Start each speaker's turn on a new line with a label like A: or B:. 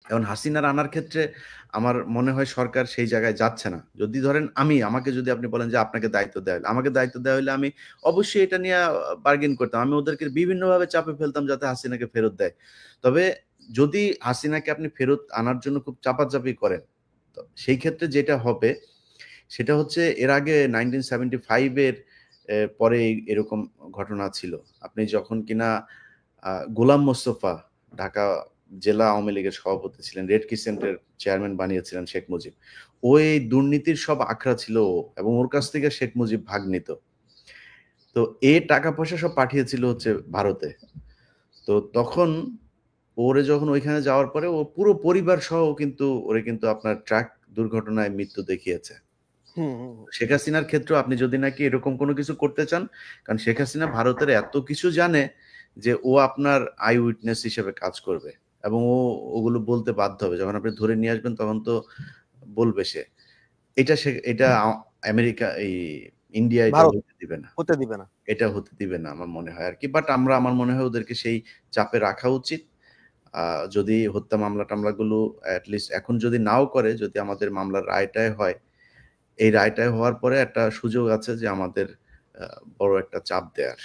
A: এখন হাসিনার আনার ক্ষেত্রে আমার মনে হয় সরকার সেই জায়গায় যাচ্ছে না। যদি ধরেন আমাকে যদি আপনি বলেন যে আপনাকে দায়িত্ব দেওয়া হইলো, আমাকে দায়িত্ব দেওয়া হইলে আমি অবশ্যই এটা নিয়ে বার্গেন করতাম। আমি ওদেরকে বিভিন্নভাবে চাপে ফেলতাম যাতে হাসিনাকে ফেরত দেয়। তবে যদি হাসিনাকে আপনি ফেরত আনার জন্য খুব চাপাচাপি করেন, তো সেই ক্ষেত্রে যেটা হবে সেটা হচ্ছে এর আগে 1975 এর পরে এরকম ঘটনা ছিল। আপনি যখন কিনা গোলাম মোস্তফা ঢাকা জেলা আওয়ামী লীগের সভাপতি ছিলেন, রেড ক্রিসেন্টের চেয়ারম্যান বানিয়েছিলেন শেখ মুজিব। ওই দুর্নীতির সব আখড়া ছিল ও, এবং ওর কাছ থেকে শেখ মুজিব ভাগ নিত। তো টাকা পয়সা সব পাঠিয়েছিল হচ্ছে ভারতে। তো তখন ওরে যখন ওইখানে যাওয়ার পরে ও পুরো পরিবার সহ কিন্তু ওরে কিন্তু আপনার ট্রাক দুর্ঘটনায় মৃত্যু দেখিয়েছে।
B: হুম হুম
A: শেখ হাসিনার ক্ষেত্রেও আপনি যদি নাকি এরকম কোনো কিছু করতে চান, কারণ শেখ হাসিনা ভারতের এত কিছু জানে যে ও আপনার আই উইটনেস হিসেবে কাজ করবে, এবং ওগুলো বলতে বাধ্য হবে। যখন আপনি ধরে নিয়ে আসবেন তখন তো বলবে সে। এটা আমেরিকা, ইন্ডিয়া এটা
B: ভারত
A: হতে দিবে না।
B: হতে দিবে না।
A: এটা হতে দিবে না আমার মনে হয় আরকি। বাট আমার মনে হয় ওদেরকে সেই চাপে রাখা উচিত। যদি হত্যা মামলা-টামলাগুলো এট লিস্ট এখন যদি নাও করে, যদি আমাদের মামলার রায়টাই হয়, এই রায়টাই হওয়ার পরে একটা সুযোগ আছে যে আমাদের বড় একটা চাপ দেয়ার।